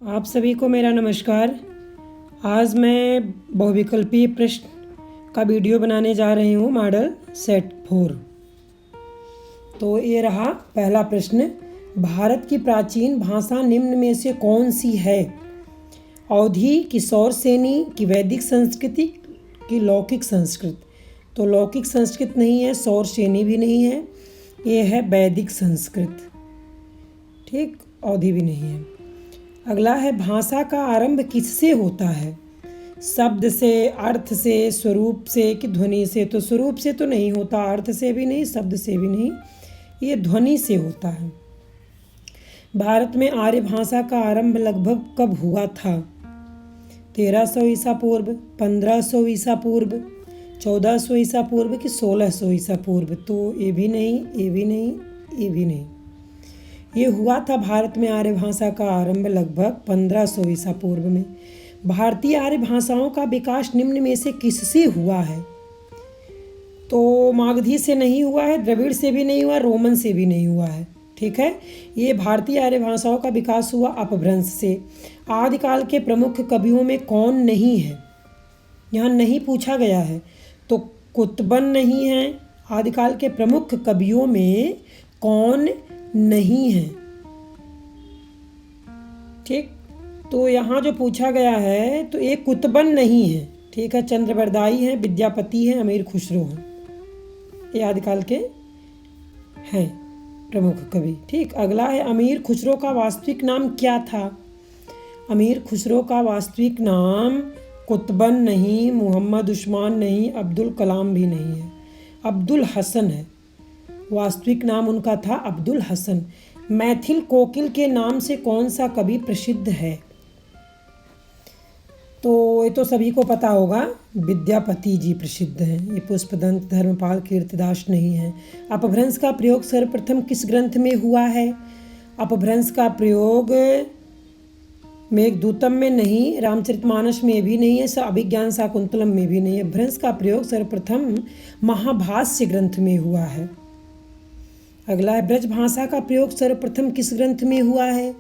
आप सभी को मेरा नमस्कार। आज मैं बहुविकल्पीय प्रश्न का वीडियो बनाने जा रही हूँ मॉडल सेट 4। तो ये रहा पहला प्रश्न। भारत की प्राचीन भाषा निम्न में से कौन सी है? अवधी की सौर सेनी की वैदिक संस्कृति की लौकिक संस्कृत? तो लौकिक संस्कृत नहीं है, सौर सेनी भी नहीं है, ये है वैदिक संस्कृत। ठीक, अवधि भी नहीं है। अगला है भाषा का आरंभ किससे होता है? शब्द से, अर्थ से, स्वरूप से कि ध्वनि से? तो स्वरूप से तो नहीं होता, अर्थ से भी नहीं, शब्द से भी नहीं, ये ध्वनि से होता है। भारत में आर्य भाषा का आरंभ लगभग कब हुआ था? 1300 ईसा पूर्व, 1500 ईसा पूर्व, 1400 ईसा पूर्व कि 1600 ईसा पूर्व? तो ये भी नहीं, ये भी नहीं, ये भी नहीं। ये हुआ था भारत में आर्य भाषा का आरंभ लगभग 1500 ईसा पूर्व में। भारतीय आर्य भाषाओं का विकास निम्न में से किससे हुआ है? तो मागधी से नहीं हुआ है, द्रविड़ से भी नहीं हुआ, रोमन से भी नहीं हुआ है। ठीक है, ये भारतीय आर्य भाषाओं का विकास हुआ अपभ्रंश से। आदिकाल के प्रमुख कवियों में कौन नहीं है? यहाँ नहीं पूछा गया है, तो कुतुबन नहीं है। आदिकाल के प्रमुख कवियों में कौन नहीं है? ठीक, तो यहाँ जो पूछा गया है तो एक कुतुबन नहीं है। ठीक है, चंद्रवरदाई हैं, विद्यापति हैं, अमीर खुसरो हैं, ये आदिकाल के हैं प्रमुख कवि। ठीक, अगला है अमीर खुसरो का वास्तविक नाम क्या था? अमीर खुसरो का वास्तविक नाम कुतुबन नहीं, मोहम्मद उस्मान नहीं, अब्दुल कलाम भी नहीं है, अब्दुल हसन है। वास्तविक नाम उनका था अब्दुल हसन। मैथिल कोकिल के नाम से कौन सा कवि प्रसिद्ध है? तो ये तो सभी को पता होगा, विद्यापति जी प्रसिद्ध हैं। ये पुष्पदंत, धर्मपाल, कीर्तिदास नहीं है। अपभ्रंश का प्रयोग सर्वप्रथम किस ग्रंथ में हुआ है? अपभ्रंश का प्रयोग मेघदूतम में नहीं, रामचरितमानस में भी नहीं है, अभिज्ञान शाकुंतलम में भी नहीं है। भ्रंश का प्रयोग सर्वप्रथम महाभाष्य ग्रंथ में हुआ है। अगला है ब्रज भाषा का प्रयोग सर्वप्रथम किस ग्रंथ में हुआ है?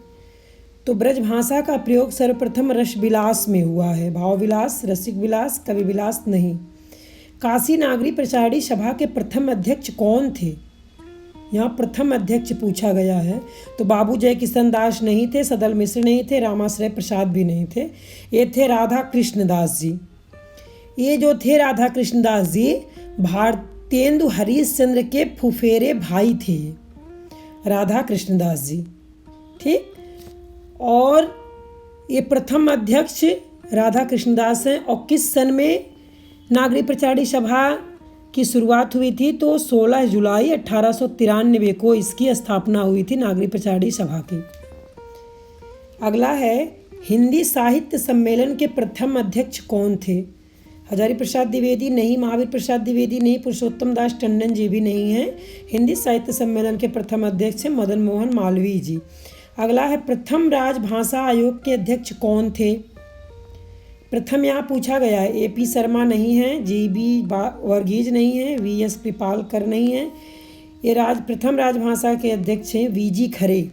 तो ब्रज भाषा का प्रयोग सर्वप्रथम रस विलास में हुआ है। भाव विलास, रसिक विलास, कवि विलास नहीं। काशी नागरी प्रचारणी सभा के प्रथम अध्यक्ष कौन थे? यहाँ प्रथम अध्यक्ष पूछा गया है, तो बाबू जय किशन दास नहीं थे, सदल मिश्र नहीं थे, रामाश्रय प्रसाद भी नहीं थे, ये थे राधा कृष्णदास जी। ये जो थे राधा कृष्णदास जी भारतेंदु हरिश्चंद्र के फुफेरे भाई थे, राधा कृष्णदास जी। ठीक, और ये प्रथम अध्यक्ष राधा कृष्णदास हैं। और किस सन में नागरी प्रचारणी सभा की शुरुआत हुई थी? तो 16 जुलाई 1893 को इसकी स्थापना हुई थी, नागरी प्रचारणी सभा की। अगला है हिंदी साहित्य सम्मेलन के प्रथम अध्यक्ष कौन थे? हजारी प्रसाद द्विवेदी नहीं, महावीर प्रसाद द्विवेदी नहीं, पुरुषोत्तम दास टंडन जी भी नहीं हैं। हिंदी साहित्य सम्मेलन के प्रथम अध्यक्ष हैं मदन मोहन मालवीय जी। अगला है प्रथम राजभाषा आयोग के अध्यक्ष कौन थे? प्रथम यहाँ पूछा गया है, AP शर्मा नहीं है, GB वर्गीज नहीं है, VS कृपालकर नहीं है। ये प्रथम राजभाषा के अध्यक्ष हैं VG खरे।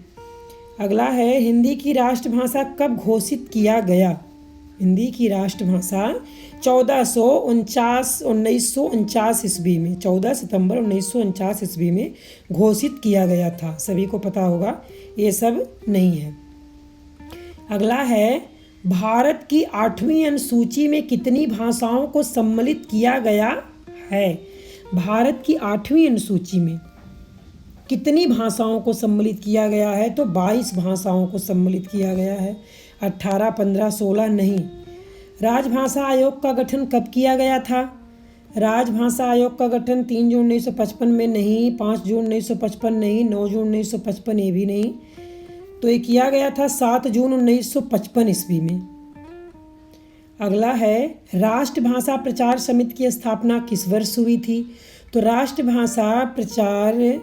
अगला है हिंदी की राष्ट्रभाषा कब घोषित किया गया? हिंदी की राष्ट्रभाषा 1949 ईस्वी में, 14 सितंबर 1949 ईस्वी में घोषित किया गया था। सभी को पता होगा, ये सब नहीं है। अगला है भारत की 8वीं अनुसूची में कितनी भाषाओं को सम्मिलित किया गया है? भारत की 8वीं अनुसूची में कितनी भाषाओं को सम्मिलित किया गया है? तो 22 भाषाओं को सम्मिलित किया गया है। 18, 15, 16 नहीं। राजभाषा आयोग का गठन कब किया गया था? राजभाषा आयोग का गठन 3 जून 1955 में नहीं, 5 जून 1955 नहीं, 9 जून 1955 ये भी नहीं। तो ये किया गया था 7 जून 1955 ईस्वी में। अगला है राष्ट्रभाषा प्रचार समिति की स्थापना किस वर्ष हुई थी? तो राष्ट्रभाषा प्रचार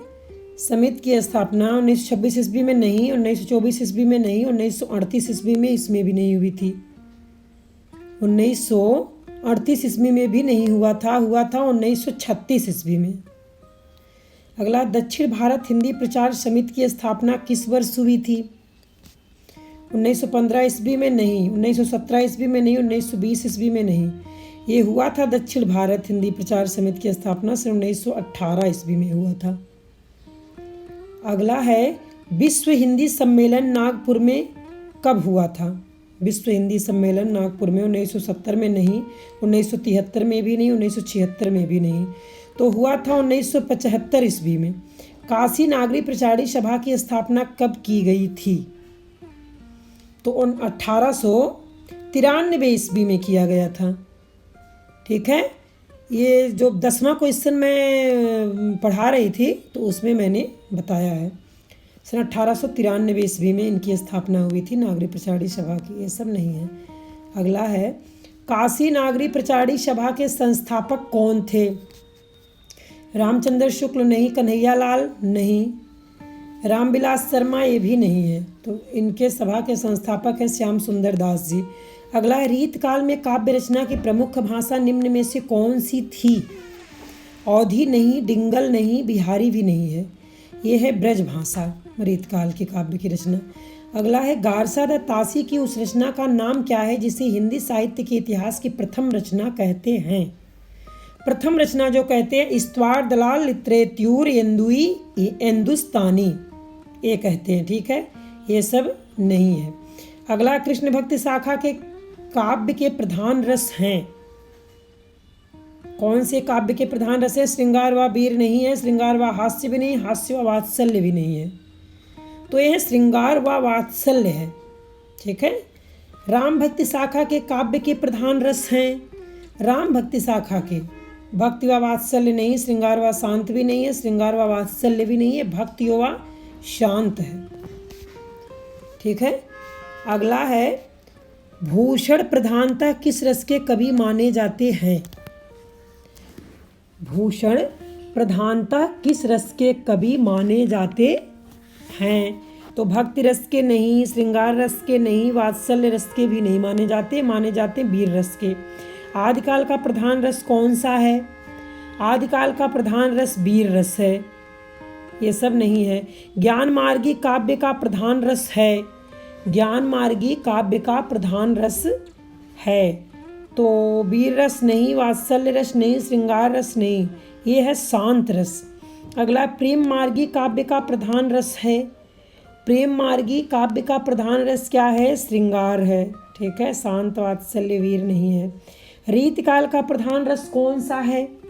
समिति की स्थापना 1926 ईस्वी में नहीं, 1924 ईस्वी में नहीं, 1938 ईस्वी में, इसमें भी नहीं हुई थी। 1938 ईस्वी में भी नहीं हुआ था 1936 ईस्वी में। अगला दक्षिण भारत हिंदी प्रचार समिति की स्थापना किस वर्ष हुई थी? 1915 ईस्वी में नहीं, 1917 ईस्वी में नहीं, 1920 ईस्वी में नहीं। ये हुआ था दक्षिण भारत हिंदी प्रचार समिति की स्थापना सन 1918 ईस्वी में हुआ था। अगला है विश्व हिंदी सम्मेलन नागपुर में कब हुआ था? विश्व हिंदी सम्मेलन नागपुर में 1970 में नहीं, 1973 में भी नहीं, 1976 में भी नहीं, तो हुआ था 1975 ईस्वी में। काशी नागरी प्रचारी सभा की स्थापना कब की गई थी? तो 1893 ईस्वी में किया गया था। ठीक है, ये जो 10वां क्वेश्चन मैं पढ़ा रही थी तो उसमें मैंने बताया है सन 1893 ईस्वी में इनकी स्थापना हुई थी नागरी प्रचारी सभा की, ये सब नहीं है। अगला है काशी नागरी प्रचारी सभा के संस्थापक कौन थे? रामचंद्र शुक्ल नहीं, कन्हैया लाल नहीं, रामविलास शर्मा ये भी नहीं है, तो इनके सभा के संस्थापक हैं श्याम सुंदर दास जी। अगला है रीतकाल में काव्य रचना की प्रमुख भाषा निम्न में से कौन सी थी? अवधी नहीं, डिंगल नहीं, बिहारी भी नहीं है, ये है ब्रज भाषा रीतकाल के काव्य की रचना। अगला है गारसा द तासी की उस रचना का नाम क्या है जिसे हिंदी साहित्य के इतिहास की प्रथम रचना कहते हैं? प्रथम रचना जो कहते हैं इस्तवार दलाल लिटरेत्यूर एंदुई हिंदुस्तानी, ये कहते हैं। ठीक है, ये सब नहीं है। अगला कृष्ण भक्ति शाखा के काव्य के प्रधान रस हैं। कौन से काव्य के प्रधान रस है? श्रृंगार व वीर नहीं है, श्रृंगार व हास्य भी नहीं, हास्य व वात्सल्य भी नहीं है, तो यह श्रृंगार व वात्सल्य है। ठीक है, राम भक्ति शाखा के काव्य के प्रधान रस हैं। राम भक्ति शाखा के भक्ति व वात्सल्य नहीं, श्रृंगार व शांत भी नहीं है, श्रृंगार व वात्सल्य भी नहीं है, भक्ति व शांत है। ठीक है, अगला है भूषण प्रधानता किस रस के कवि माने जाते हैं? भूषण प्रधानता किस रस के कवि माने जाते हैं? तो भक्ति रस के नहीं, श्रृंगार रस के नहीं, वात्सल्य रस के भी नहीं माने जाते वीर रस के। आदिकाल का प्रधान रस कौन सा है? आदिकाल का प्रधान रस वीर रस है, ये सब नहीं है। ज्ञान मार्गी काव्य का प्रधान रस है, ज्ञान मार्गी काव्य का प्रधान रस है, तो वीर रस नहीं, वात्सल्य रस नहीं, श्रृंगार रस नहीं, ये है शांत रस। अगला प्रेम मार्गी काव्य का प्रधान रस है। प्रेम मार्गी काव्य का प्रधान रस क्या है? श्रृंगार है। ठीक है, शांत वात्सल्य वीर नहीं है। रीतकाल का प्रधान रस कौन सा है?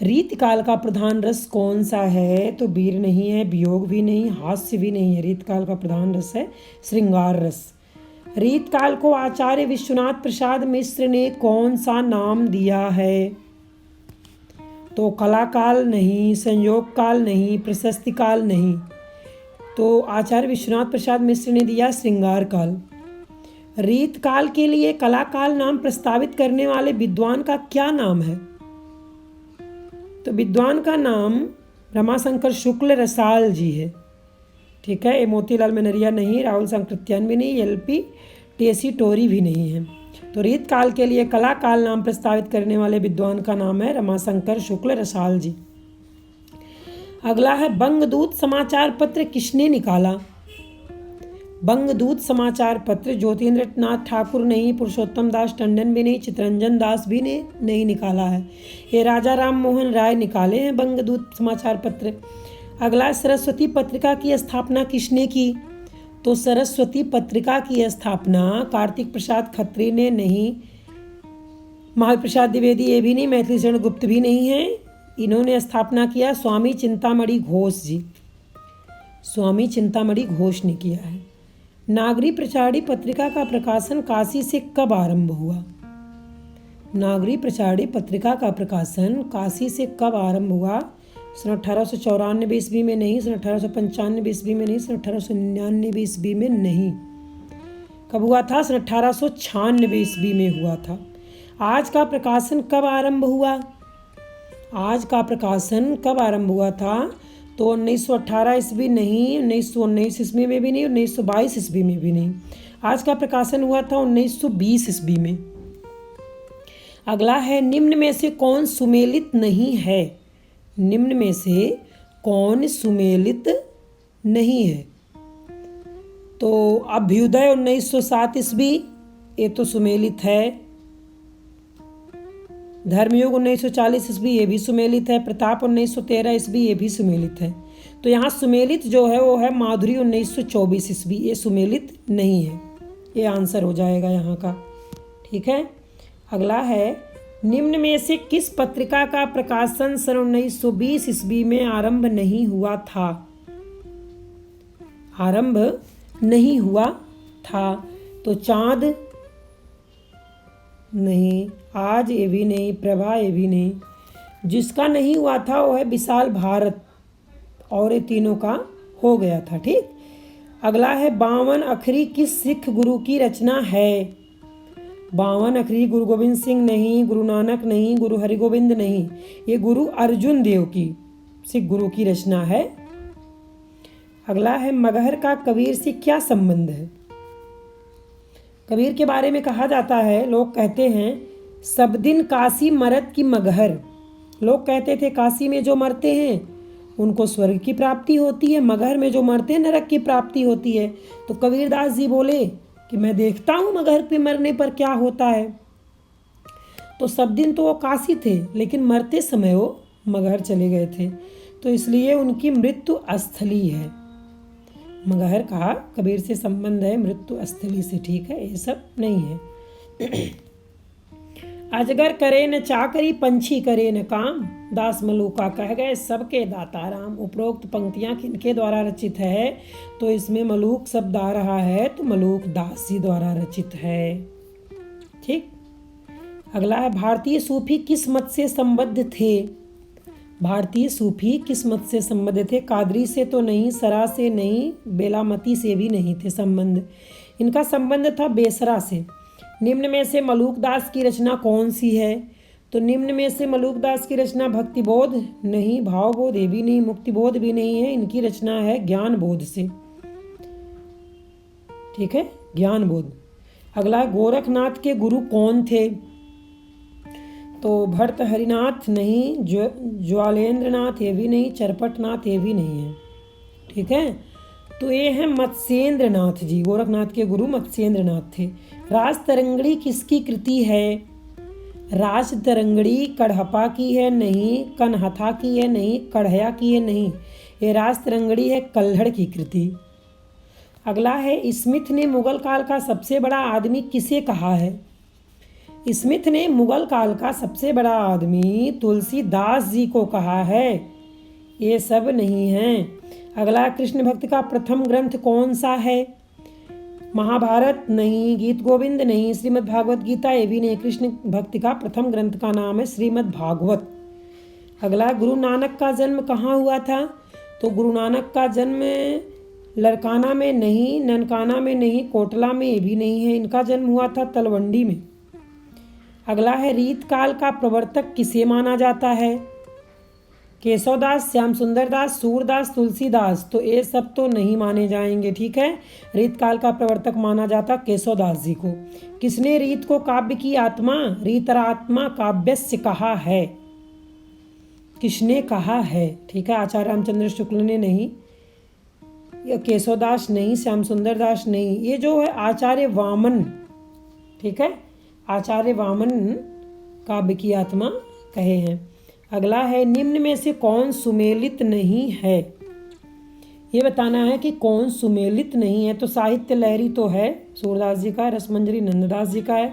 रीतकाल का प्रधान रस कौन सा है? तो वीर नहीं है, वियोग भी नहीं, हास्य भी नहीं है। रीतकाल का प्रधान रस है श्रृंगार रस। रीतकाल को आचार्य विश्वनाथ प्रसाद मिश्र ने कौन सा नाम दिया है? तो कलाकाल नहीं, संयोग काल नहीं, प्रशस्ति काल नहीं, तो आचार्य विश्वनाथ प्रसाद मिश्र ने दिया श्रृंगार काल। रीतकाल के लिए कलाकाल नाम प्रस्तावित करने वाले विद्वान का क्या नाम है? तो विद्वान का नाम रमाशंकर शुक्ल रसाल जी है। ठीक है, ये मोतीलाल मेनरिया नहीं, राहुल संकृत्यान भी नहीं, LP टेसी टोरी भी नहीं है। तो रीतकाल के लिए कलाकाल नाम प्रस्तावित करने वाले विद्वान का नाम है रमाशंकर शुक्ल रसाल जी। अगला है बंगदूत समाचार पत्र किसने निकाला? बंगदूत समाचार पत्र ज्योतिन्द्र नाथ ठाकुर नहीं, पुरुषोत्तम दास टंडन भी नहीं, चितरंजन दास भी ने नहीं निकाला है, ये राजा राम मोहन राय निकाले हैं बंगदूत समाचार पत्र। अगला सरस्वती पत्रिका की स्थापना किसने की? तो सरस्वती पत्रिका की स्थापना कार्तिक प्रसाद खत्री ने नहीं, महावीर प्रसाद द्विवेदी ये भी नहीं, मैथिली शरण गुप्त भी नहीं है, इन्होंने स्थापना किया स्वामी चिंतामणि घोष जी, स्वामी चिंतामणि घोष ने किया है। नागरी प्रचारी पत्रिका का प्रकाशन काशी से कब आरंभ हुआ? नागरी प्रचारी पत्रिका का प्रकाशन काशी से कब आरंभ हुआ? सन 1894 ईस्वी में नहीं, सन 1895 ईस्वी में नहीं, सन 1899 ईस्वी में नहीं। कब हुआ था? सन 1896 ईस्वी में हुआ था। आज का प्रकाशन कब आरंभ हुआ? आज का प्रकाशन कब आरंभ हुआ था? तो 1918 ईस्वी नहीं, 1919 ईस्वी में भी नहीं, 1922 ईस्वी में भी नहीं। आज का प्रकाशन हुआ था 1920 ईस्वी में। अगला है निम्न में से कौन सुमेलित नहीं है? निम्न में से कौन सुमेलित नहीं है? तो अभ्युदय 1907 ईस्वी, ये तो सुमेलित है। धर्मयुग 1940 ईस्वी, ये भी सुमेलित है। प्रताप 1913 ईस्वी, ये भी सुमेलित है। तो यहाँ सुमेलित जो है वो है माधुरी 1924 ईस्वी, ये सुमेलित नहीं है। ये आंसर हो जाएगा यहाँ का। ठीक है, अगला है, निम्न में से किस पत्रिका का प्रकाशन सन 1920 ईस्वी में आरंभ नहीं हुआ था? आरंभ नहीं हुआ था, तो चांद नहीं, आज ये भी नहीं, प्रभा ये भी नहीं। जिसका नहीं हुआ था वो है विशाल भारत, और ये तीनों का हो गया था। ठीक, अगला है, 52 अखरी किस सिख गुरु की रचना है? 52 अखरी गुरु गोविंद सिंह नहीं, गुरु नानक नहीं, गुरु हरिगोविंद नहीं, ये गुरु अर्जुन देव की सिख गुरु की रचना है। अगला है, मगहर का कबीर से क्या संबंध है? कबीर के बारे में कहा जाता है, लोग कहते हैं सब दिन काशी मरद की मगहर। लोग कहते थे काशी में जो मरते हैं उनको स्वर्ग की प्राप्ति होती है, मगहर में जो मरते हैं नरक की प्राप्ति होती है। तो कबीरदास जी बोले कि मैं देखता हूँ मगहर पे मरने पर क्या होता है। तो सब दिन तो वो काशी थे, लेकिन मरते समय वो मगहर चले गए थे, तो इसलिए उनकी मृत्यु स्थली है। मगहर का कबीर से संबंध है मृत्यु स्थली से। ठीक है, ये सब नहीं है। अजगर करे न चाकरी, पंछी करे न काम, दास मलूका कह गए सबके दाता राम। उपरोक्त पंक्तियां किनके द्वारा रचित है? तो इसमें मलूक शब्द आ रहा है, तो मलूक दास जी द्वारा रचित है। ठीक, अगला है, भारतीय सूफी किस मत से संबद्ध थे? भारतीय सूफी किस मत से संबद्ध थे? कादरी से तो नहीं, सरा से नहीं, बेलामती से भी नहीं थे संबंध। इनका संबंध था बेसरा से। निम्न में से मलूक दास की रचना कौन सी है? तो निम्न में से मलूक दास की रचना भक्ति बोध नहीं, भाव बोध ये भी नहीं, मुक्ति बोध भी नहीं है। इनकी रचना है ज्ञान बोध से। ठीक है, ज्ञान बोध। अगला, गोरखनाथ के गुरु कौन थे? तो भरत हरिनाथ नहीं, ज्वालेंद्रनाथ ये भी नहीं, चरपटनाथ ये भी नहीं है। ठीक है, तो ये है मत्स्येंद्र नाथ जी। गोरखनाथ के गुरु मत्स्येंद्र नाथ थे। राज तरंगड़ी किसकी कृति है? राज तरंगड़ी कढ़पा की है नहीं, कनहथा की है नहीं, कढ़या की है नहीं, ये राज तरंगड़ी है कल्हड़ की कृति। अगला है, स्मिथ ने मुगल काल का सबसे बड़ा आदमी किसे कहा है? स्मिथ ने मुगल काल का सबसे बड़ा आदमी तुलसीदास जी को कहा है। ये सब नहीं है। अगला, कृष्ण भक्त का प्रथम ग्रंथ कौन सा है? महाभारत नहीं, गीत गोविंद नहीं, श्रीमद् भागवत गीता ये भी नहीं। कृष्ण भक्ति का प्रथम ग्रंथ का नाम है श्रीमद् भागवत। अगला, गुरु नानक का जन्म कहाँ हुआ था? तो गुरु नानक का जन्म लड़काना में नहीं, ननकाना में नहीं, कोटला में ये भी नहीं है। इनका जन्म हुआ था तलवंडी में। अगला है, रीत काल का प्रवर्तक किसे माना जाता है? केशवदास, श्याम सुंदर दास, सूरदास, तुलसीदास, तो ये सब तो नहीं माने जाएंगे। ठीक है, रीत काल का प्रवर्तक माना जाता केशवदास जी को। किसने रीत को काव्य की आत्मा, रीतरात्मा काव्यस्य कहा है? किसने कहा है? ठीक है, आचार्य रामचंद्र शुक्ल ने नहीं, या केशवदास नहीं, श्याम सुंदर दास नहीं, ये जो है आचार्य वामन। ठीक है, आचार्य वामन काव्य की आत्मा कहे हैं। अगला है, निम्न में से कौन सुमेलित नहीं है? ये बताना है कि कौन सुमेलित नहीं है। तो साहित्य लहरी तो है, सूरदास जी का है, रसमंजरी नंददास जी का है,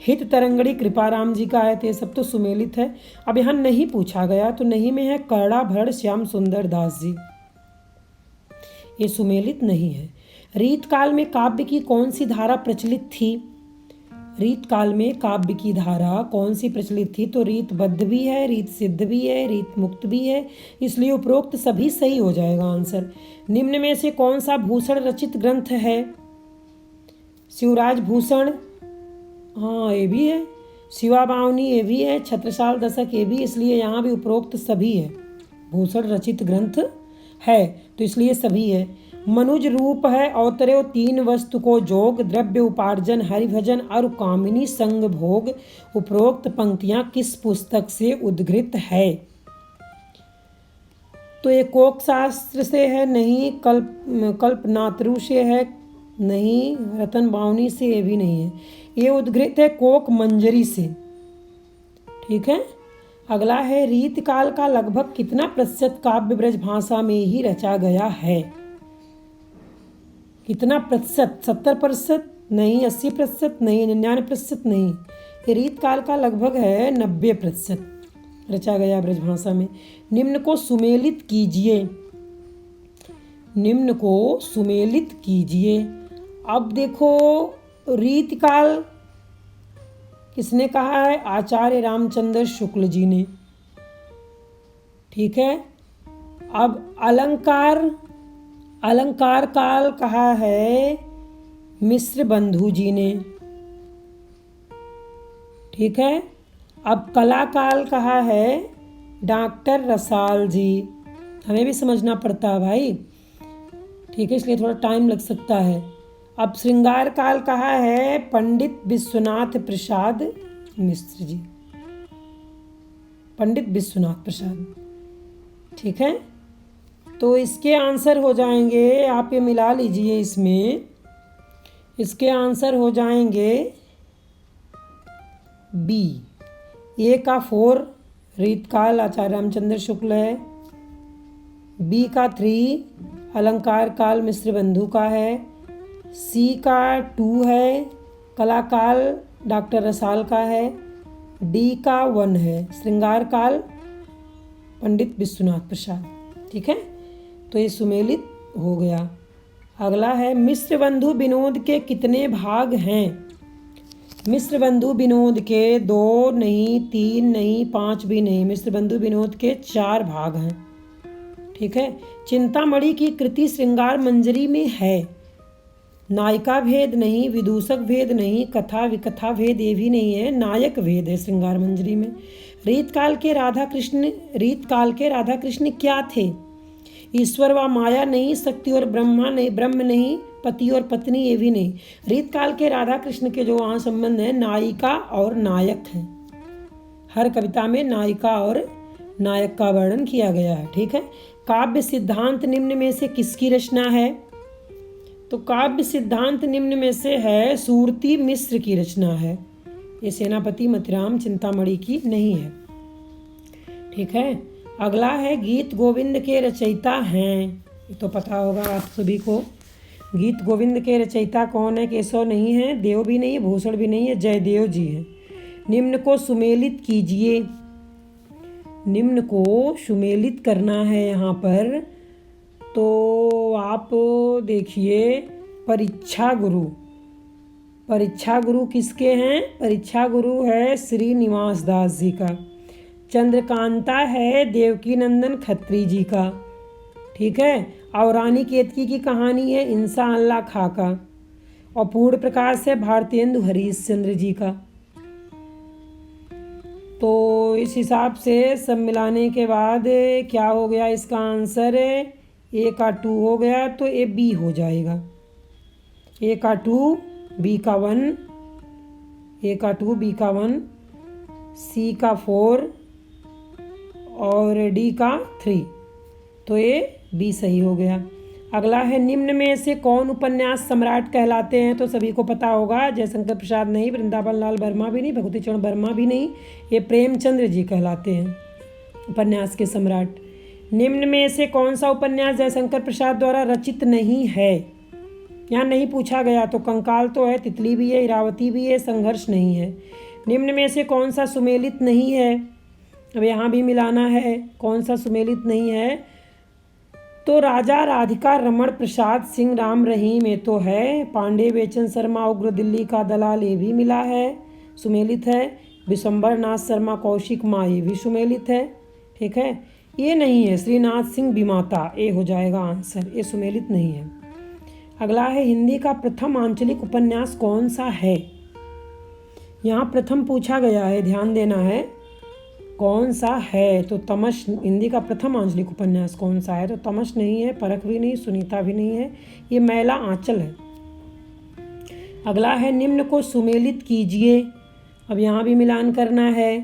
हित तरंगड़ी कृपाराम जी का है, तो ये सब तो सुमेलित है। अब यहाँ नहीं पूछा गया, तो नहीं में है करड़ा भर श्याम सुंदर दास जी, ये सुमेलित नहीं है। रीत काल में काव्य की कौन सी धारा प्रचलित थी? रीत काल में काव्य की धारा कौन सी प्रचलित थी? तो रीतबद्ध भी है, रीत सिद्ध भी है, रीत मुक्त भी है, इसलिए उपरोक्त सभी सही हो जाएगा आंसर। निम्न में से कौन सा भूषण रचित ग्रंथ है? शिवराज भूषण, हाँ ये भी है, शिवा बावनी ये भी है, छत्रसाल दशक ये भी, इसलिए यहाँ भी उपरोक्त सभी है। भूषण रचित ग्रंथ है तो इसलिए सभी है। मनुज रूप है अवतरे 3 वस्तु को जोग, द्रव्य उपार्जन हरिभजन और कामिनी संग भोग। उपरोक्त पंक्तियां किस पुस्तक से उद्धृत है? तो ये कोक शास्त्र से है नहीं, कल्पनात्रु से है, नहीं, रतन बावनी से ये भी नहीं है। ये उद्घृत है कोक मंजरी से। ठीक है। अगला है रीतकाल का लगभग कितना प्रतिशत काव्य ब्रज भाषा में ही रचा गया है? कितना प्रतिशत? 70% नहीं, 80% नहीं, 99% नहीं। ये रीतकाल का लगभग है 90% रचा गया ब्रज भाषा में। निम्न को सुमेलित कीजिए। निम्न को सुमेलित कीजिए। अब देखो, रीतकाल किसने कहा है? आचार्य रामचंद्र शुक्ल जी ने। ठीक है। अब अलंकार काल कहा है मिश्र बंधु जी ने। ठीक है। अब कला काल कहा है डॉक्टर रसाल जी। हमें भी समझना पड़ता है भाई। ठीक है, इसलिए थोड़ा टाइम लग सकता है। अब श्रृंगार काल कहा है पंडित विश्वनाथ प्रसाद मिश्र जी। पंडित विश्वनाथ प्रसाद। ठीक है। तो इसके आंसर हो जाएंगे, आप ये मिला लीजिए इसमें, इसके आंसर हो जाएंगे बी। ए का 4 रीतकाल आचार्य रामचंद्र शुक्ल है। बी का 3 अलंकार काल मिश्र बंधु का है। सी का 2 है कला काल डॉक्टर रसाल का है। डी का 1 है श्रृंगार काल पंडित विश्वनाथ प्रसाद। ठीक है, तो ये सुमेलित हो गया। अगला है मिश्र बंधु विनोद के कितने भाग हैं? मिश्र बंधु विनोद के 2 नहीं, 3 नहीं, 5 भी नहीं। मिश्र बंधु विनोद के 4 भाग हैं। ठीक है। चिंतामणि की कृति श्रृंगार मंजरी में है। नायिका भेद नहीं, विदूषक भेद नहीं, कथा विकथा भेद ये भी नहीं है, नायक भेद है श्रृंगार मंजरी में। रीतकाल के राधा कृष्ण क्या थे? ईश्वर व माया नहीं, शक्ति और ब्रह्मा नहीं, ब्रह्म नहीं, पति और पत्नी ये भी नहीं। रीतकाल के राधा कृष्ण के जो वहाँ संबंध है नायिका और नायक हैं। हर कविता में नायिका और नायक का वर्णन किया गया है। ठीक है। काव्य सिद्धांत निम्न में से किसकी रचना है? तो काव्य सिद्धांत निम्न में से है सूरती मिश्र की रचना है। ये सेनापति मतिराम चिंतामणि की नहीं है। ठीक है। अगला है गीत गोविंद के रचयिता हैं। ये तो पता होगा आप सभी को। गीत गोविंद के रचयिता कौन है? केशव नहीं है, देव भी नहीं है, भूषण भी नहीं है, जयदेव जी हैं। निम्न को सुमेलित कीजिए। निम्न को सुमेलित करना है यहाँ पर। तो आप देखिए, परीक्षा गुरु। परीक्षा गुरु किसके हैं? परीक्षा गुरु है श्रीनिवास दास जी का। चंद्रकांता है देवकी नंदन खत्री जी का। ठीक है। और रानी केतकी की कहानी है इंसान अल्लाह खां का। और पूर्ण प्रकाश है भारतेंदु हरीश चंद्र जी का। तो इस हिसाब से सब मिलाने के बाद क्या हो गया इसका आंसर? ए का 2 हो गया, तो ए बी हो जाएगा। ए का 2 बी का 1, ए का 2 बी का 1, सी का 4 और डी का 3, तो ये बी सही हो गया। अगला है निम्न में से कौन उपन्यास सम्राट कहलाते हैं? तो सभी को पता होगा, जयशंकर प्रसाद नहीं, वृंदावन लाल वर्मा भी नहीं, भगवती चरण वर्मा भी नहीं, ये प्रेमचंद्र जी कहलाते हैं उपन्यास के सम्राट। निम्न में से कौन सा उपन्यास जयशंकर प्रसाद द्वारा रचित नहीं है? यहाँ नहीं पूछा गया, तो कंकाल तो है, तितली भी है, इरावती भी है, संघर्ष नहीं है। निम्न में से कौन सा सुमेलित नहीं है? अब यहाँ भी मिलाना है कौन सा सुमेलित नहीं है। तो राजा राधिका रमण प्रसाद सिंह राम रहीम ये तो है। पांडे बेचन शर्मा उग्र दिल्ली का दलाल ये भी मिला है, सुमेलित है। विशंबर नाथ शर्मा कौशिक माँ ये भी सुमेलित है। ठीक है। ये नहीं है श्रीनाथ सिंह विमाता, ये हो जाएगा आंसर, ये सुमेलित नहीं है। अगला है हिंदी का प्रथम आंचलिक उपन्यास कौन सा है? यहाँ प्रथम पूछा गया है, ध्यान देना है कौन सा है। तो तमस हिंदी का प्रथम आंचलिक उपन्यास कौन सा है? तो तमस नहीं है, परख भी नहीं, सुनीता भी नहीं है, ये मैला आंचल है। अगला है निम्न को सुमेलित कीजिए। अब यहाँ भी मिलान करना है।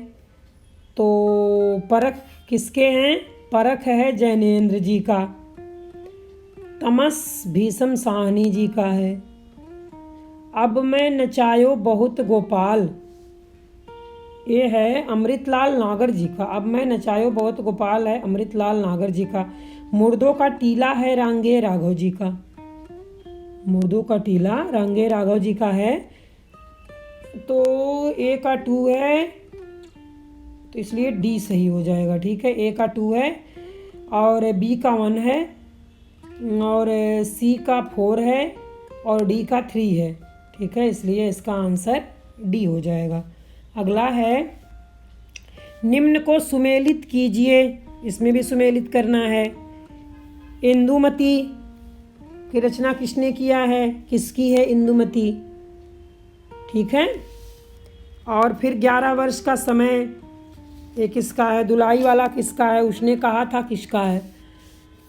तो परख किसके हैं? परख है जैनेन्द्र जी का। तमस भीषम साहनी जी का है। अब मैं नचायो बहुत गोपाल, ये है अमृतलाल नागर जी का। अब मैं नचायो बहुत गोपाल है अमृतलाल नागर जी का। मुर्दों का टीला है रांगे राघव जी का। मुर्दों का टीला रांगे राघव जी का है। तो ए का 2 है, तो इसलिए डी सही हो जाएगा। ठीक है, ए का 2 है और बी का 1 है और सी का 4 है और डी का 3 है। ठीक है, इसलिए इसका आंसर डी हो जाएगा। अगला है निम्न को सुमेलित कीजिए, इसमें भी सुमेलित करना है। इंदुमती की रचना किसने किया है, किसकी है इंदुमती। ठीक है, और फिर 11 वर्ष का समय ये किसका है, दुलाई वाला किसका है, उसने कहा था किसका है।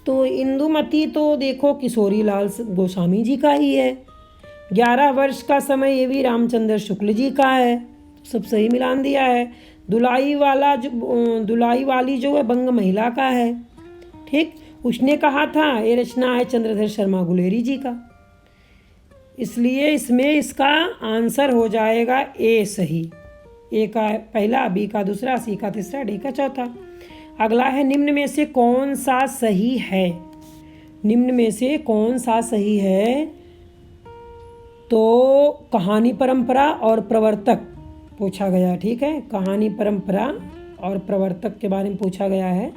तो इंदुमती तो देखो किशोरी लाल गोस्वामी जी का ही है। 11 वर्ष का समय ये भी रामचंद्र शुक्ल जी का है। सब सही मिलान दिया है। दुलाई वाली जो है बंग महिला का है। ठीक, उसने कहा था ये रचना है चंद्रधर शर्मा गुलेरी जी का। इसलिए इसमें इसका आंसर हो जाएगा ए सही। ए का पहला, बी का दूसरा, सी का तीसरा, डी का चौथा। अगला है निम्न में से कौन सा सही है। निम्न में से कौन सा सही है, तो कहानी परंपरा और प्रवर्तक पूछा गया। ठीक है, कहानी परंपरा और प्रवर्तक के बारे में पूछा गया है।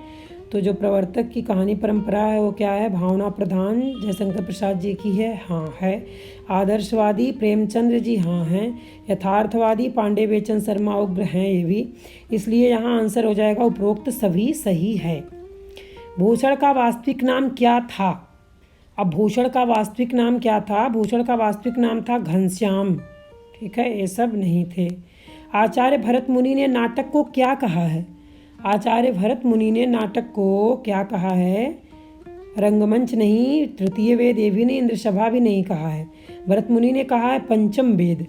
तो जो प्रवर्तक की कहानी परंपरा है वो क्या है, भावना प्रधान जयशंकर प्रसाद जी की है, हाँ है। आदर्शवादी प्रेमचंद्र जी, हाँ हैं। यथार्थवादी पांडे बेचन शर्मा उग्र हैं, ये भी। इसलिए यहाँ आंसर हो जाएगा उपरोक्त सभी सही है। भूषण का वास्तविक नाम क्या था। अब भूषण का वास्तविक नाम क्या था, भूषण का वास्तविक नाम था घनश्याम। ठीक है, ये सब नहीं थे। आचार्य भरत मुनि ने नाटक को क्या कहा है। आचार्य भरत मुनि ने नाटक को क्या कहा है, रंगमंच नहीं, तृतीय वेद ये भी नहीं, इंद्रसभा भी नहीं कहा है। भरत मुनि ने कहा है पंचम वेद।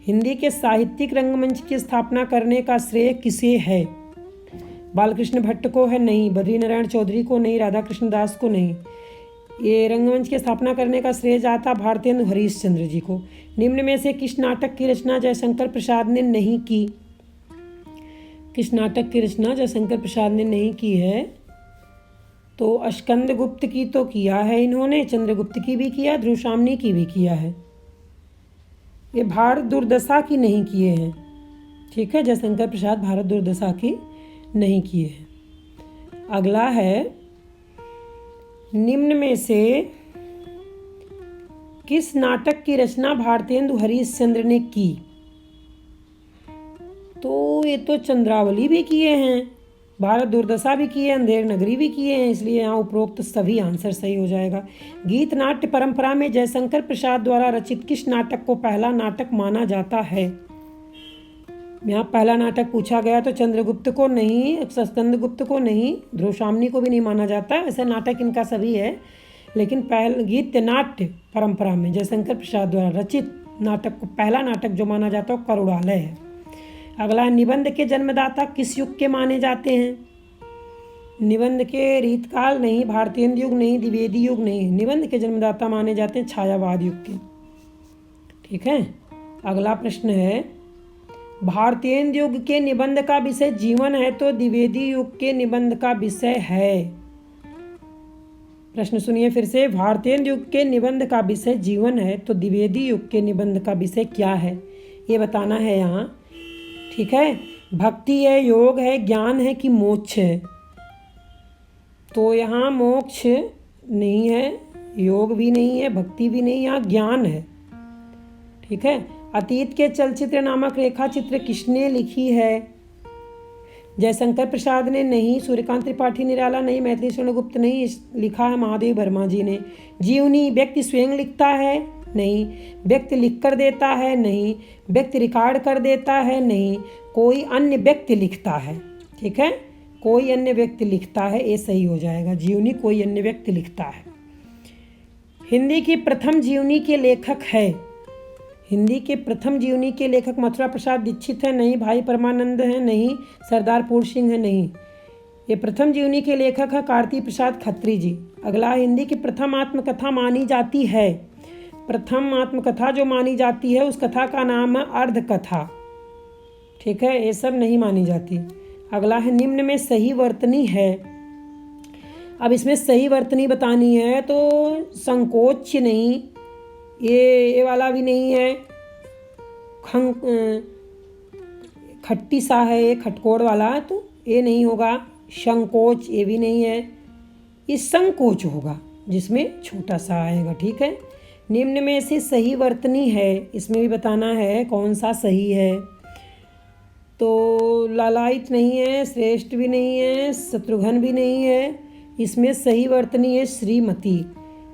हिंदी के साहित्यिक रंगमंच की स्थापना करने का श्रेय किसे है, बालकृष्ण भट्ट को है, नहीं। बद्रीनारायण चौधरी को नहीं, राधा कृष्ण दास को नहीं। ये रंगमंच की स्थापना करने का श्रेय जाता भारतेंदु हरीशचंद्र जी को। निम्न में से किस नाटक की रचना जयशंकर प्रसाद ने नहीं की। किस नाटक की रचना जयशंकर प्रसाद ने नहीं की है, तो स्कंद गुप्त की तो किया है इन्होंने, चंद्रगुप्त की भी किया, ध्रुवसामनी की भी किया है। ये भारत दुर्दशा की नहीं किए हैं। ठीक है, जयशंकर प्रसाद भारत दुर्दशा की नहीं किए हैं। अगला है निम्न में से किस नाटक की रचना भारतेंदु हरीशचंद्र ने की। तो ये तो चंद्रावली भी किए हैं, भारत दुर्दशा भी किए, अंधेर नगरी भी किए हैं, इसलिए यहाँ उपरोक्त सभी आंसर सही हो जाएगा। गीत नाट्य परंपरा में जयशंकर प्रसाद द्वारा रचित किस नाटक को पहला नाटक माना जाता है। यहाँ पहला नाटक पूछा गया तो चंद्रगुप्त को नहीं, स्कंदगुप्त को नहीं, ध्रुवसामनी को भी नहीं माना जाता। ऐसे नाटक इनका सभी है, लेकिन गीत नाट्य परंपरा में जयशंकर प्रसाद द्वारा रचित नाटक को पहला नाटक जो माना जाता है वो करुणालय है। अगला निबंध के जन्मदाता किस युग के माने जाते हैं। निबंध के रीतकाल नहीं, भारतेंदु युग नहीं, द्विवेदी युग नहीं, निबंध के जन्मदाता माने जाते हैं छायावाद युग के। ठीक है, अगला प्रश्न है भारतेंदु युग के निबंध का विषय जीवन है तो द्विवेदी युग के निबंध का विषय है। प्रश्न सुनिए फिर से, भारतेंदु युग के निबंध का विषय जीवन है तो द्विवेदी युग के निबंध का विषय क्या है, ये बताना है यहाँ। ठीक है, भक्ति है, योग है, ज्ञान है कि मोक्ष है। तो यहाँ मोक्ष नहीं है, योग भी नहीं है, भक्ति भी नहीं, यहाँ ज्ञान है। ठीक है, अतीत के चलचित्र नामक रेखा चित्र किसने लिखी है। जयशंकर प्रसाद ने नहीं, सूर्यकांत त्रिपाठी निराला नहीं, मैथिली शरण गुप्त नहीं, लिखा है महादेव वर्मा जी ने। जीवनी व्यक्ति स्वयं लिखता है, नहीं। व्यक्ति लिख कर देता है, नहीं। व्यक्ति रिकॉर्ड कर देता है, नहीं। कोई अन्य व्यक्ति लिखता है। ठीक है, कोई अन्य व्यक्ति लिखता है, ये सही हो जाएगा। जीवनी कोई अन्य व्यक्ति लिखता है। हिंदी की प्रथम जीवनी के लेखक है। हिंदी के प्रथम जीवनी के लेखक मथुरा प्रसाद दीक्षित है, नहीं। भाई परमानंद है, नहीं। सरदार पूर सिंह है, नहीं। ये प्रथम जीवनी के लेखक है कार्ती प्रसाद खत्री जी। अगला, हिंदी की प्रथम आत्मकथा मानी जाती है। प्रथम आत्मकथा जो मानी जाती है उस कथा का नाम है अर्ध कथा। ठीक है, ये सब नहीं मानी जाती। अगला है निम्न में सही वर्तनी है। अब इसमें सही वर्तनी बतानी है तो संकोच नहीं, ये वाला भी नहीं है, खट्टी सा है ये, खटकोड़ वाला, तो ये नहीं होगा। संकोच ये भी नहीं है, ये संकोच होगा जिसमें छोटा सा आएगा। ठीक है, निम्न में से सही वर्तनी है, इसमें भी बताना है कौन सा सही है। तो लालायित नहीं है, श्रेष्ठ भी नहीं है, शत्रुघ्न भी नहीं है। इसमें सही वर्तनी है श्रीमती।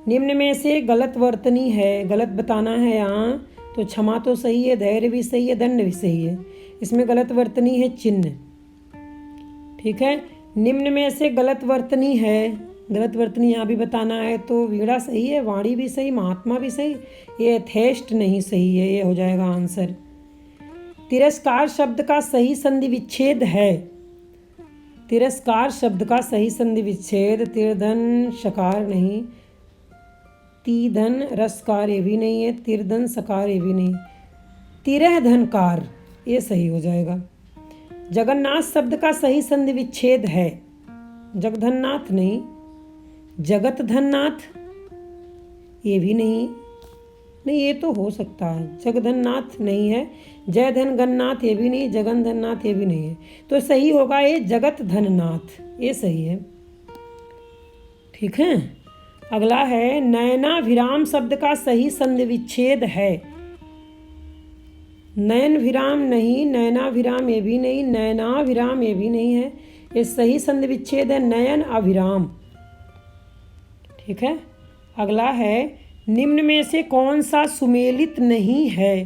निम्न में से गलत वर्तनी है, गलत बताना है यहाँ। तो क्षमा तो सही है, धैर्य भी सही है, दंड भी सही है। इसमें गलत वर्तनी है चिन्ह। ठीक है, निम्न में से गलत वर्तनी है, गलत वर्तनी यहाँ भी बताना है। तो वीणा सही है, वाणी भी सही, महात्मा भी सही, ये यथेष्ट नहीं सही है, ये हो जाएगा आंसर। तिरस्कार शब्द का सही संधि विच्छेद है। तिरस्कार शब्द का सही संधि विच्छेद, तिरधन शकार नहीं, तीधन रसकार ये भी नहीं है, तिरधन सकार ये भी नहीं, तिरह धनकार ये सही हो जाएगा। जगन्नाथ शब्द का सही संधि विच्छेद है, जगधन्नाथ नहीं, जगत धननाथ ये भी नहीं, नहीं ये तो हो सकता है, जगधन्नाथ नहीं है, जय धन गन्नाथ ये भी नहीं, जगन धननाथ ये भी नहीं है। तो सही होगा ये जगत धननाथ, ये सही है। ठीक है, अगला है नयना विराम शब्द का सही संधि विच्छेद है। नयन विराम नहीं, नयना विराम ये भी नहीं, नयना विराम ये भी नहीं है। ये सही संधि विच्छेद है नयन अविराम। ठीक है, अगला है निम्न में से कौन सा सुमेलित नहीं है।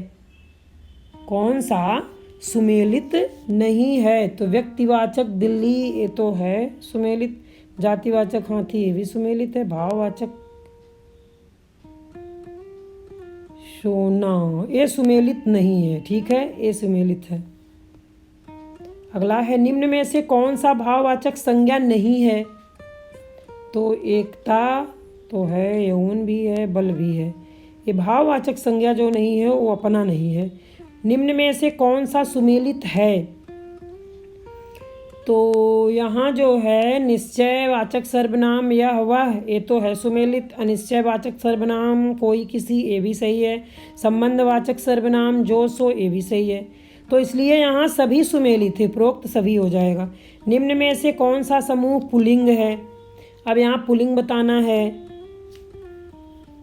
कौन सा सुमेलित नहीं है। तो व्यक्तिवाचक दिल्ली ये तो है सुमेलित, जातिवाचक हाथी ये भी सुमेलित है, भाववाचक सोना ये सुमेलित नहीं है। ठीक है, ये सुमेलित है। अगला है निम्न में से कौन सा भाववाचक संज्ञा नहीं है। तो एकता तो है, यौवन भी है, बल भी है। ये भाववाचक संज्ञा जो नहीं है वो अपना नहीं है। निम्न में से कौन सा सुमेलित है। तो यहाँ जो है निश्चयवाचक सर्वनाम यह वह ये तो है सुमेलित, अनिश्चयवाचक सर्वनाम कोई किसी ये भी सही है, संबंधवाचक सर्वनाम जो सो ये भी सही है। तो इसलिए यहाँ सभी सुमेलित है, उपरोक्त सभी हो जाएगा। निम्न में से कौन सा समूह पुल्लिंग है। अब यहाँ पुल्लिंग बताना है।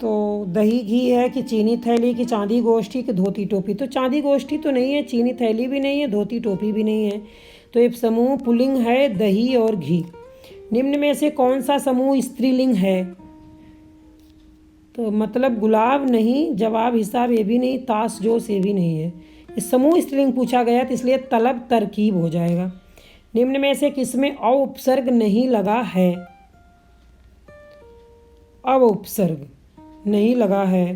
तो दही घी है कि चीनी थैली की चांदी गोष्ठी की धोती टोपी। तो चांदी गोष्ठी तो नहीं है, चीनी थैली भी नहीं है, धोती टोपी भी नहीं है। तो एक समूह पुल्लिंग है दही और घी। निम्न में से कौन सा समूह स्त्रीलिंग है। तो मतलब गुलाब नहीं, जवाब हिसाब ये भी नहीं, ताश जोश ये भी नहीं है। इस समूह स्त्रीलिंग पूछा गया तो इसलिए तलब तरकीब हो जाएगा। निम्न में से किसमें अ उपसर्ग नहीं लगा है। अब उपसर्ग नहीं लगा है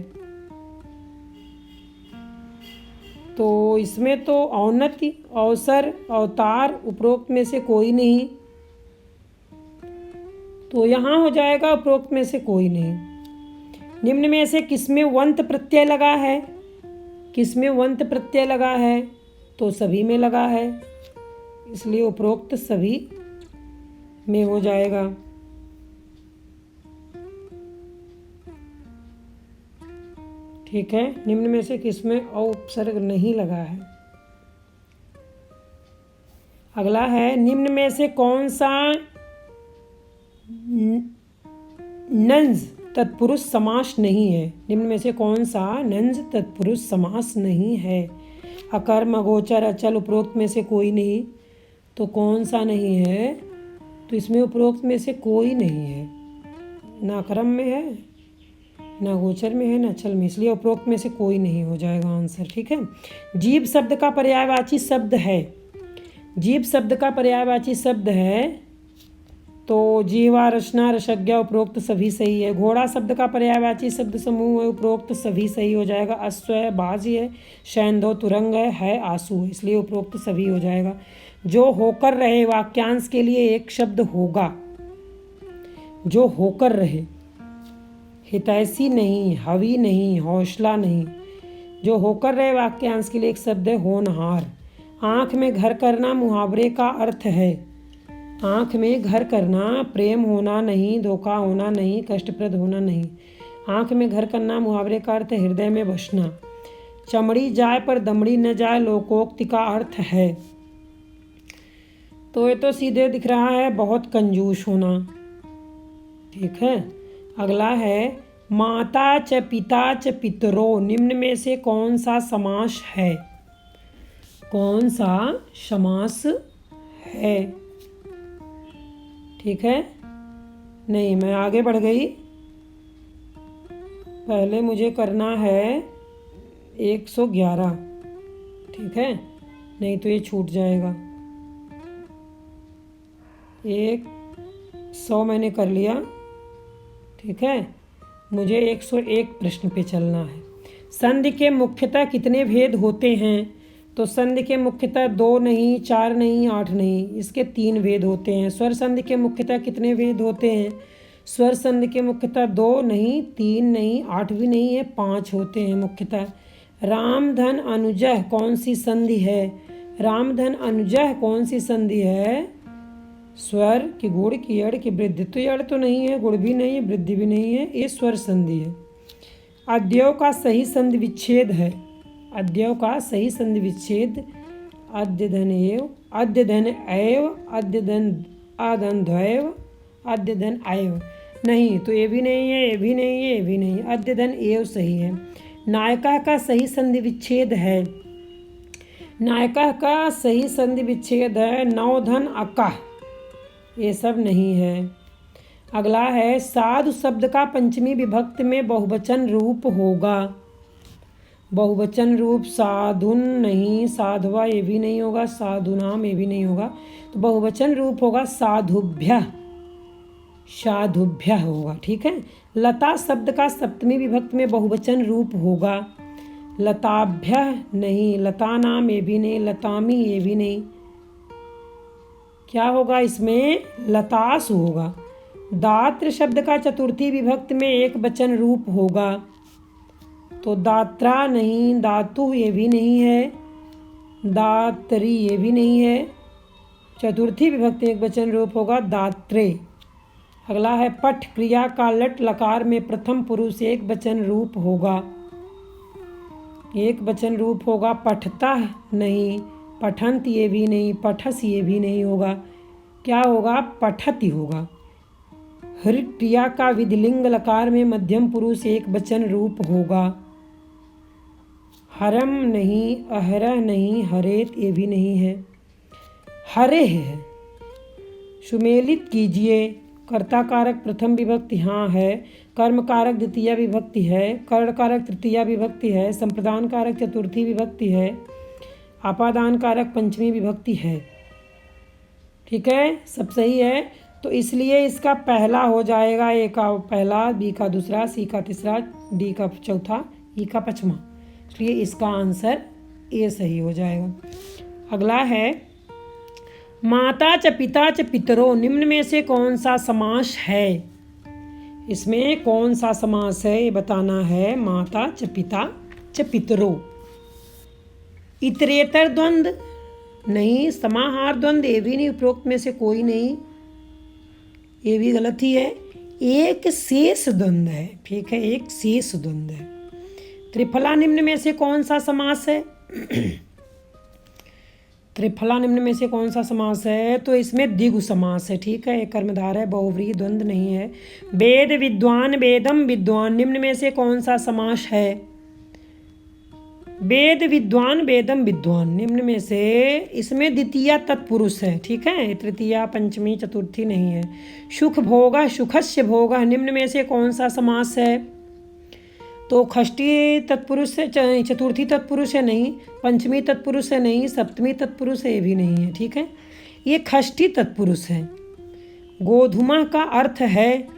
तो इसमें तो औन्नति, अवसर, अवतार उपरोक्त में से कोई नहीं। तो यहाँ हो जाएगा उपरोक्त में से कोई नहीं। निम्न में से किसमें वंत प्रत्यय लगा है। किसमें वंत प्रत्यय लगा है। तो सभी में लगा है, इसलिए उपरोक्त सभी में हो जाएगा। ठीक है, निम्न में से किसमें उपसर्ग नहीं लगा है। अगला है निम्न में से कौन सा नंज तत्पुरुष समास नहीं है। निम्न में से कौन सा नंज तत्पुरुष समास नहीं है। अकर्म, अगोचर, अचल उपरोक्त में से कोई नहीं। तो कौन सा नहीं है। तो इसमें उपरोक्त में से कोई नहीं है, ना कर्म में है, ना गोचर में है, ना अचल में, इसलिए उपरोक्त में से कोई नहीं हो जाएगा आंसर। ठीक है, जीव शब्द का पर्यायवाची शब्द है। जीव शब्द का पर्यायवाची शब्द है तो जीवा, रचना, रसज्ञा उपरोक्त सभी सही है। घोड़ा शब्द का पर्यायवाची शब्द समूह है, उपरोक्त सभी सही हो जाएगा। अश्व है, बाजी है, शैंधो तुरंग है आंसू है, इसलिए उपरोक्त सभी हो जाएगा। जो होकर रहे वाक्यांश के लिए एक शब्द होगा। जो होकर रहे हितैषी नहीं, हवी नहीं, हौसला नहीं। जो होकर रहे वाक्यांश के लिए एक शब्द है होनहार। आँख में घर करना मुहावरे का अर्थ है। आँख में घर करना प्रेम होना नहीं, धोखा होना नहीं, कष्टप्रद होना नहीं। आँख में घर करना मुहावरे का अर्थ है हृदय में बसना। चमड़ी जाए पर दमड़ी न जाए लोकोक्ति का अर्थ है। तो ये तो सीधे दिख रहा है बहुत कंजूस होना। ठीक है, अगला है माता च पिता च पितरो, निम्न में से कौन सा समास है? कौन सा समास है? ठीक है, नहीं मैं आगे बढ़ गई। पहले मुझे करना है 111। ठीक है, नहीं तो ये छूट जाएगा। 100 मैंने कर लिया। ठीक है, मुझे 101 प्रश्न पे चलना है। संधि के मुख्यतः कितने भेद होते हैं? तो संधि के मुख्यतः 2 नहीं, 4 नहीं, 8 नहीं, इसके 3 भेद होते हैं। स्वर संधि के मुख्यतः कितने भेद होते हैं? स्वर संधि के मुख्यतः 2 नहीं, 3 नहीं, 8 भी नहीं है, 5 होते हैं मुख्यतः। राम धन अनुजह कौन सी संधि है? राम धन अनुजह कौन सी संधि है? स्वर की गुण की अड़ की वृद्धि। तो अड़ तो नहीं है, गुण भी नहीं है, वृद्धि भी नहीं है, ये स्वर संधि है। अद्यव का सही संधि विच्छेद है। अद्यव का सही संधि विच्छेद अद्य धन एव, अद्य धन एव, अद्य धन आधन ध्वैव, अद्य धन आयव। नहीं, तो ये भी नहीं है, ये भी नहीं है, ये भी नहीं, अद्य धन एव सही है। नायका का सही संधि विच्छेद है। नायका का सही संधि विच्छेद है नवधन अका, ये सब नहीं है। अगला है साधु शब्द का पंचमी विभक्ति में बहुवचन रूप होगा। बहुवचन रूप साधुन नहीं, साधवा ये भी नहीं होगा, साधुनाम ये भी नहीं होगा। तो बहुवचन रूप होगा साधुभ्य, साधुभ्य होगा। ठीक है, लता शब्द का सप्तमी विभक्ति में बहुवचन रूप होगा। लताभ्य नहीं, लतानाम ये भी नहीं, लतामी ये भी नहीं। क्या होगा इसमें? लतास होगा। दात्र शब्द का चतुर्थी विभक्ति में एक वचन रूप होगा। तो दात्रा नहीं, दातु ये भी नहीं है, दात्री ये भी नहीं है। चतुर्थी विभक्ति एक वचन रूप होगा दात्रे। अगला है पठ क्रिया का लट लकार में प्रथम पुरुष एक वचन रूप होगा। एक वचन रूप होगा पठता नहीं, पठंत ये भी नहीं, पठस ये भी नहीं होगा। क्या होगा? पठति होगा। हृ क्रिया का विधिलिंग लकार में मध्यम पुरुष एक वचन रूप होगा। हरम नहीं, अहरह नहीं, हरेत ये भी नहीं है, हरे है। सुमेलित कीजिए। कर्ता कारक प्रथम विभक्ति हाँ है, कर्म कारक द्वितीय विभक्ति है, कर्ण कारक तृतीया विभक्ति है, संप्रदान कारक चतुर्थी विभक्ति है, आपादान कारक पंचमी विभक्ति है। ठीक है, सब सही है। तो इसलिए इसका पहला हो जाएगा, ए का पहला, बी का दूसरा, सी का तीसरा, डी का चौथा, ई का पांचवा। इसलिए इसका आंसर ए सही हो जाएगा। अगला है माता च पिता च पितरो, निम्न में से कौन सा समास है? इसमें कौन सा समास है ये बताना है। माता च पिता च पितरो। इतरेतर द्वंद नहीं, समाहार द्वंद ये भी नहीं, उपरोक्त में से कोई नहीं, ये भी गलत ही है। एक शेष द्वंद है। ठीक है, एक शेष द्वंद है। त्रिफला निम्न में से कौन सा समास है? त्रिफला निम्न में से कौन सा समास है? तो इसमें द्विगु समास है। ठीक है, एक कर्मधार है, बहुव्रीहि द्वंद नहीं है। वेद विद्वान, वेदम विद्वान, निम्न में से कौन सा समास है? वेद विद्वान, वेदम विद्वान, निम्न में से इसमें द्वितीया तत्पुरुष है। ठीक है, तृतीया पंचमी चतुर्थी नहीं है। सुख भोगा, सुखस्य भोगा, निम्न में से कौन सा समास है? तो षष्ठी तत्पुरुष है, चतुर्थी तत्पुरुष है नहीं, पंचमी तत्पुरुष है नहीं, सप्तमी तत्पुरुष है ये भी नहीं है। ठीक है, ये षष्ठी तत्पुरुष है। गोधुमा का अर्थ है,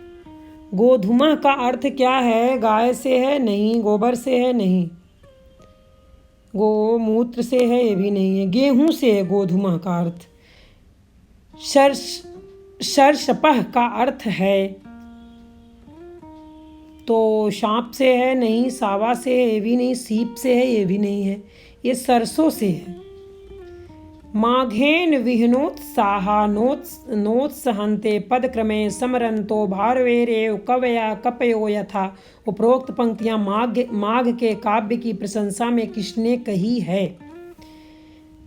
गोधुमा का अर्थ क्या है? गाय से है नहीं, गोबर से है नहीं, गोमूत्र से है ये भी नहीं है, गेहूं से है गोधुमा का अर्थ। सरसपह का अर्थ है, तो सांप से है नहीं, सावा से है ये भी नहीं, सीप से है ये भी नहीं है, ये सरसों से है। माघेन विहनोत्साहानोत्सहन्ते पदक्रमे समरंतो भारवेरेव कवया कपयो यथा। उपरोक्त पंक्तियां माघ के काव्य की प्रशंसा में किसने कही है?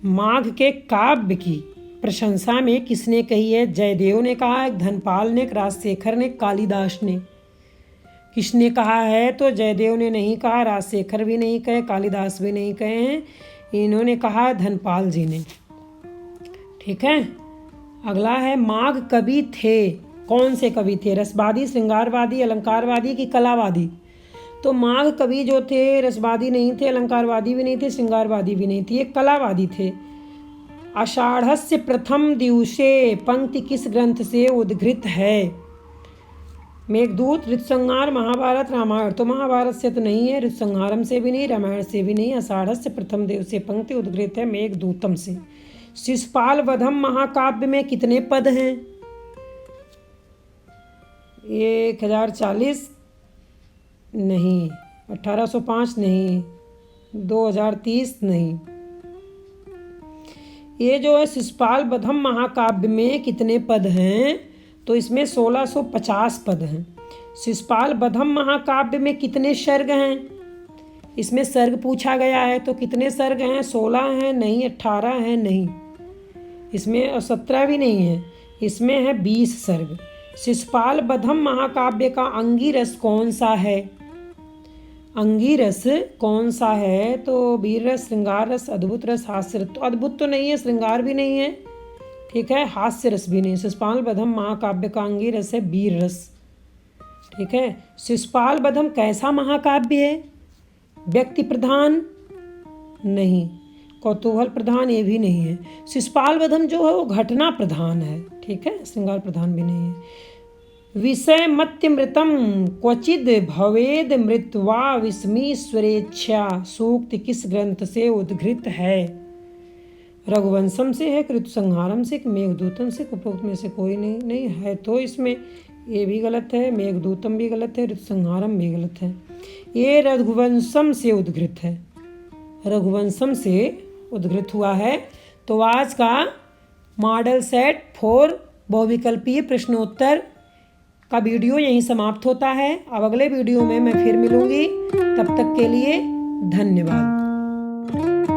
माघ के काव्य की प्रशंसा में किसने कही है? जयदेव ने कहा, धनपाल ने, राजशेखर ने, कालिदास ने। किसने कहा है? तो जयदेव ने नहीं कहा, राजशेखर भी नहीं कहे, कालिदास भी नहीं कहे हैं, इन्होंने कहा धनपाल जी ने। ठीक है। अगला है, माघ कवि थे, कौन से कवि थे? रसवादी, श्रृंगारवादी, अलंकारवादी कि कलावादी? तो माघ कवि जो थे रसवादी नहीं थे, अलंकारवादी भी नहीं थे, श्रृंगारवादी भी नहीं थे, ये कलावादी थे। आषाढ़स्य प्रथम दिवसे पंक्ति किस ग्रंथ से उद्धृत है? मेघदूत, ऋतुसंहार, महाभारत, रामायण। तो महाभारत से तो नहीं है, ऋतुसंहारम से भी नहीं, रामायण से भी नहीं। आषाढ़स्य प्रथम दिवसे पंक्ति उद्धृत है मेघदूतम से। शिशुपाल वधम महाकाव्य में कितने पद हैं? 1040 नहीं, 1805 नहीं, 2030 नहीं। ये जो है शिशुपाल वधम महाकाव्य में कितने पद हैं? तो इसमें 1650 पद हैं। शिशुपाल वधम महाकाव्य में कितने सर्ग हैं? इसमें सर्ग पूछा गया है, तो कितने सर्ग हैं? 16 हैं नहीं, 18 हैं नहीं, इसमें 17 भी नहीं है, इसमें है 20 सर्ग। शिशुपाल वधम महाकाव्य का अंगिरस कौन सा है? अंगिरस कौन सा है? तो वीर रस, श्रृंगार रस, अद्भुत रस, हास्य रस। तो अद्भुत तो नहीं है, श्रृंगार भी नहीं है, ठीक है, हास्य रस भी नहीं। शिशुपाल वधम महाकाव्य का अंगिरस है वीर रस। ठीक है। शिशुपाल वधम कैसा महाकाव्य है? व्यक्ति प्रधान नहीं, कौतूहल प्रधान ये भी नहीं है। शिशुपाल वधम जो है वो घटना प्रधान है, ठीक है, श्रृंगार प्रधान भी नहीं है। विषय मत्यमृतम क्वचिद भवेद मृत्वा विस्मीश्वरेच्छा सूक्त किस ग्रंथ से उद्धृत है? रघुवंशम से है, ऋतुसंहारम से, मेघदूतम से, उपरोक्त में से कोई नहीं है। तो इसमें ये भी गलत है, मेघदूतम भी गलत है, ऋतुसंहारम भी गलत है। ये रघुवंशम से उद्धृत है, रघुवंशम से उद्धृत हुआ है। तो आज का मॉडल सेट 4 बहुविकल्पीय प्रश्नोत्तर का वीडियो यहीं समाप्त होता है। अब अगले वीडियो में मैं फिर मिलूंगी, तब तक के लिए धन्यवाद।